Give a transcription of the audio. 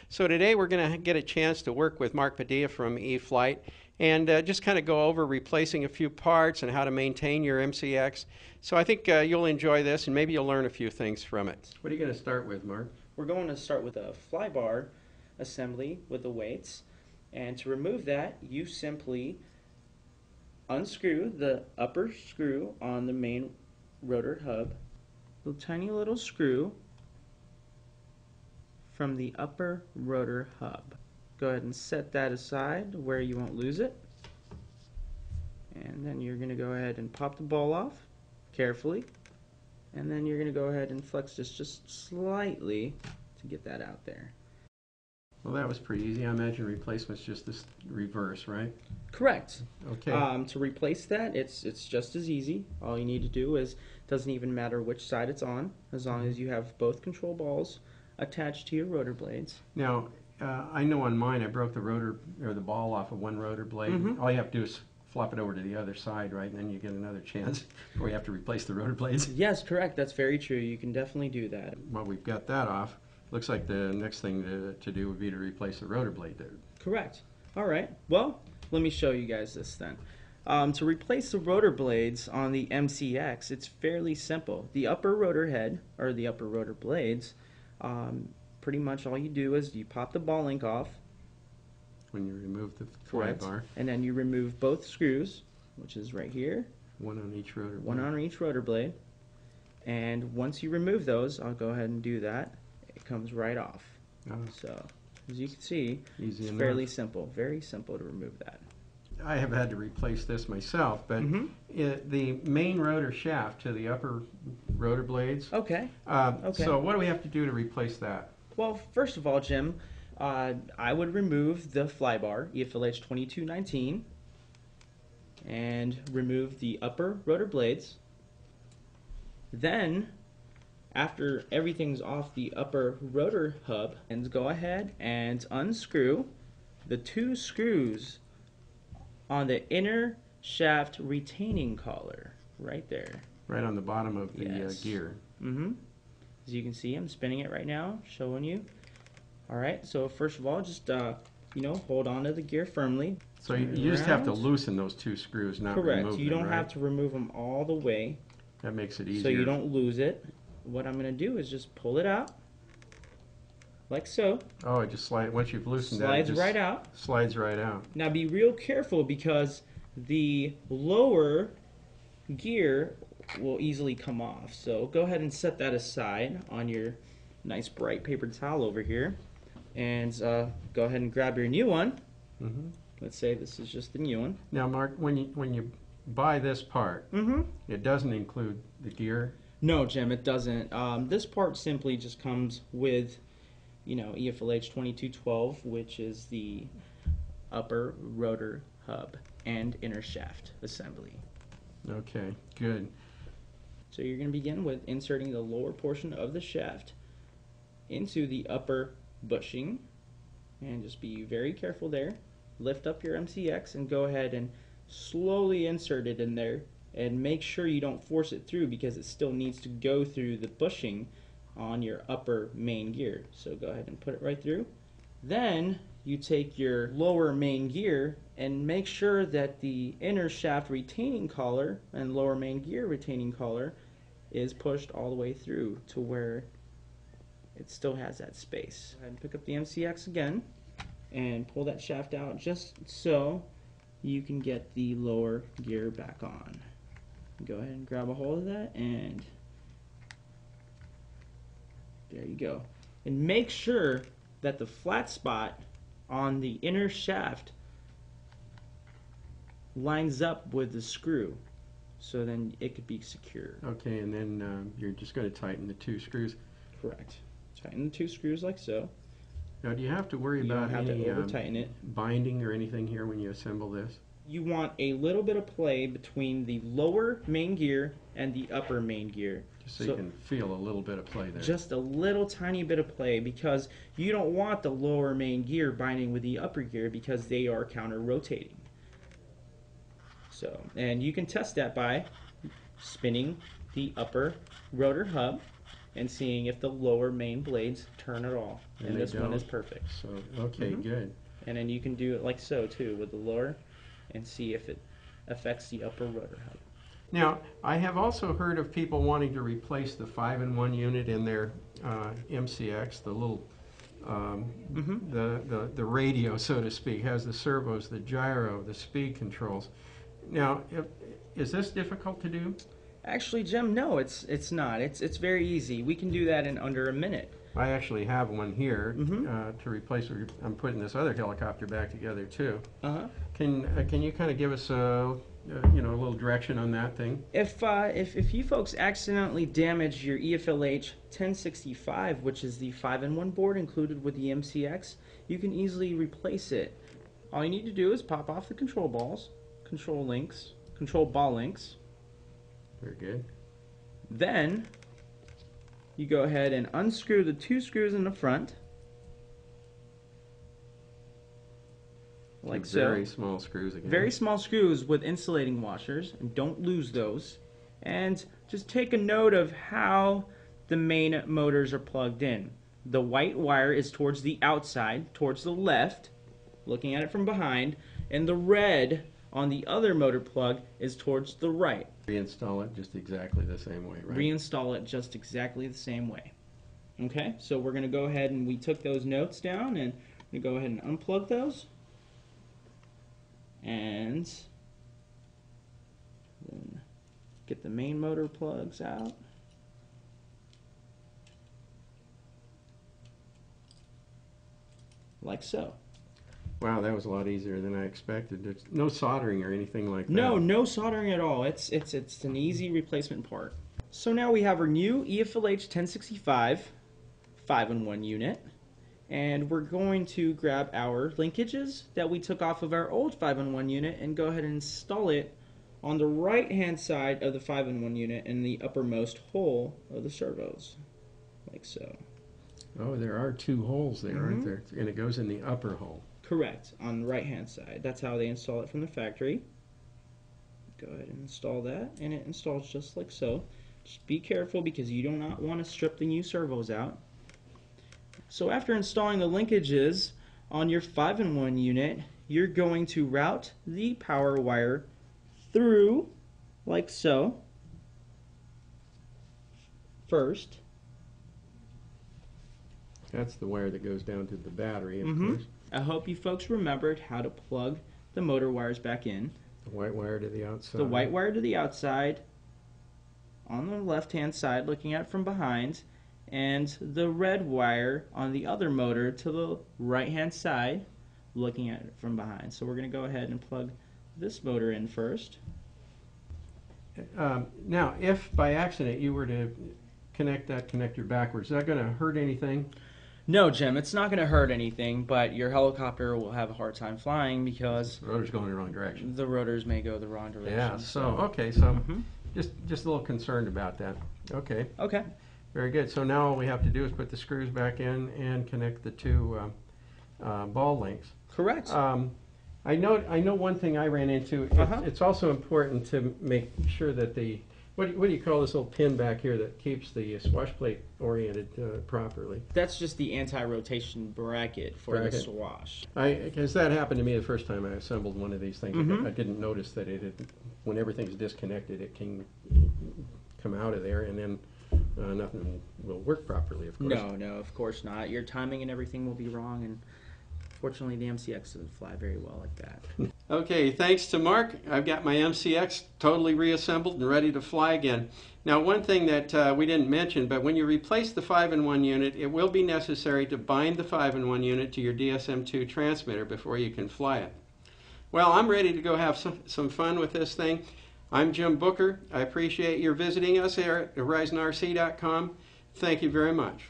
So today we're going to get a chance to work with Mark Padilla from flite and just kind of go over replacing a few parts and how to maintain your mCX. So I think you'll enjoy this and maybe you'll learn a few things from it. What are you going to start with, Mark? We're going to start with a fly bar assembly with the weights, and to remove that you simply unscrew the upper screw on the main rotor hub, the tiny little screw from the upper rotor hub. Go ahead and set that aside where you won't lose it, and then you're going to go ahead and pop the ball off carefully, and then you're going to go ahead and flex this just slightly to get that out there. Well, that was pretty easy. I imagine replacement's just this reverse, right? Correct. Okay. To replace that, it's just as easy. All you need to do is, doesn't even matter which side it's on, as long as you have both control balls attached to your rotor blades. Now, I know on mine I broke the rotor or the ball off of one rotor blade. All you have to do is flop it over to the other side, right? And then you get another chance before you have to replace the rotor blades. Yes, correct. That's very true. You can definitely do that. Well, we've got that off. Looks like the next thing to do would be to replace the rotor blade there. Correct. All right. Well, let me show you guys this then. To replace the rotor blades on the mCX, it's fairly simple. The upper rotor head, or the upper rotor blades, pretty much all you do is you pop the ball link off. When you remove the fly bar. And then you remove both screws, which is right here. One on each rotor blade. One on each rotor blade. And once you remove those, I'll go ahead and do that. It comes right off. Oh. So, as you can see, Easy it's fairly simple. Very simple to remove that. I have had to replace this myself, but the main rotor shaft to the upper rotor blades. Okay. So what do we have to do to replace that? Well, first of all, Jim, I would remove the fly bar, EFLH2219, and remove the upper rotor blades. Then, after everything's off the upper rotor hub, and go ahead and unscrew the two screws on the inner shaft retaining collar, right there. Right on the bottom of the gear. As you can see, I'm spinning it right now, showing you. All right, so first of all, just hold on to the gear firmly. So you just have to loosen those two screws, not remove them. Correct. You don't have to remove them all the way. That makes it easier. So you don't lose it. What I'm going to do is just pull it out, like so. Oh, it just slides. Once you've loosened that, slides right out. Slides right out. Now be real careful because the lower gear will easily come off. So go ahead and set that aside on your nice bright paper towel over here, and go ahead and grab your new one. Let's say this is just the new one. Now, Mark, when you buy this part, it doesn't include the gear. No, Jim, it doesn't. This part simply just comes with, EFLH2212, which is the upper rotor hub and inner shaft assembly. Okay, good. So you're going to begin with inserting the lower portion of the shaft into the upper bushing, and just be very careful there. Lift up your mCX and go ahead and slowly insert it in there, and make sure you don't force it through because it still needs to go through the bushing on your upper main gear. So go ahead and put it right through. Then you take your lower main gear and make sure that the inner shaft retaining collar and lower main gear retaining collar is pushed all the way through to where it still has that space. Go ahead and pick up the mCX again and pull that shaft out just so you can get the lower gear back on. Go ahead and grab a hold of that, and there you go. And make sure that the flat spot on the inner shaft lines up with the screw, so then it could be secure. Okay, and then you're just going to tighten the two screws. Correct. Tighten the two screws like so. Now, do you have to worry about any binding or anything here when you assemble this? You want a little bit of play between the lower main gear and the upper main gear. Just so you can feel a little bit of play there. Just a little tiny bit of play, because you don't want the lower main gear binding with the upper gear because they are counter-rotating. So, and you can test that by spinning the upper rotor hub and seeing if the lower main blades turn at all. And this one is perfect. So, okay, good. And then you can do it like so too with the lower and see if it affects the upper rotor height. Now, I have also heard of people wanting to replace the 5-in-1 unit in their mCX, the little the radio, so to speak, has the servos, the gyro, the speed controls. Now, is this difficult to do? Actually, Jim, no, it's not. It's very easy. We can do that in under a minute. I actually have one here to replace. I'm putting this other helicopter back together too. Can you kind of give us a little direction on that thing? If you folks accidentally damage your EFLH.1065, which is the 5-in-1 board included with the mCX, you can easily replace it. All you need to do is pop off the control balls, control ball links. Very good. Then you go ahead and unscrew the 2 screws in the front, like so. Very small screws again. Very small screws with insulating washers, and don't lose those. And just take a note of how the main motors are plugged in. The white wire is towards the outside, towards the left, looking at it from behind, and the red on the other motor plug is towards the right. Reinstall it just exactly the same way, right? Reinstall it just exactly the same way. Okay, so we're going to go ahead and we took those notes down, and we're going to go ahead and unplug those. And then get the main motor plugs out. Like so. Wow, that was a lot easier than I expected. There's no soldering or anything like that. No soldering at all. It's an easy replacement part. So now we have our new EFLH.1065 5-in-1 unit, and we're going to grab our linkages that we took off of our old 5-in-1 unit and go ahead and install it on the right hand side of the 5-in-1 unit in the uppermost hole of the servos, like so. Oh, there are 2 holes there, aren't there? And it goes in the upper hole. Correct, on the right hand side. That's how they install it from the factory. Go ahead and install that, and it installs just like so. Just be careful because you do not want to strip the new servos out. So after installing the linkages on your 5-in-1 unit, you're going to route the power wire through like so first. That's the wire that goes down to the battery, of course. I hope you folks remembered how to plug the motor wires back in. The white wire to the outside. The white wire to the outside on the left-hand side, looking at it from behind, and the red wire on the other motor to the right-hand side, looking at it from behind. So we're going to go ahead and plug this motor in first. Now, if by accident you were to connect that connector backwards, is that going to hurt anything? No, Jim, it's not going to hurt anything, but your helicopter will have a hard time flying because the rotor's going in the wrong direction. The rotors may go the wrong direction. Yeah, so just a little concerned about that. Okay. Okay. Very good. So now all we have to do is put the screws back in and connect the 2 ball links. Correct. I know one thing I ran into. It's also important to make sure that the what do you call this little pin back here that keeps the swash plate oriented properly? That's just the anti-rotation bracket for the swash. Because that happened to me the first time I assembled one of these things. I didn't notice that when everything's disconnected, it can come out of there, and then nothing will work properly, of course. No, of course not. Your timing and everything will be wrong, and fortunately the mCX doesn't fly very well like that. Okay, thanks to Mark, I've got my mCX totally reassembled and ready to fly again. Now, one thing that we didn't mention, but when you replace the 5-in-1 unit, it will be necessary to bind the 5-in-1 unit to your DSM-2 transmitter before you can fly it. Well, I'm ready to go have some fun with this thing. I'm Jim Booker. I appreciate your visiting us here at HorizonRC.com. Thank you very much.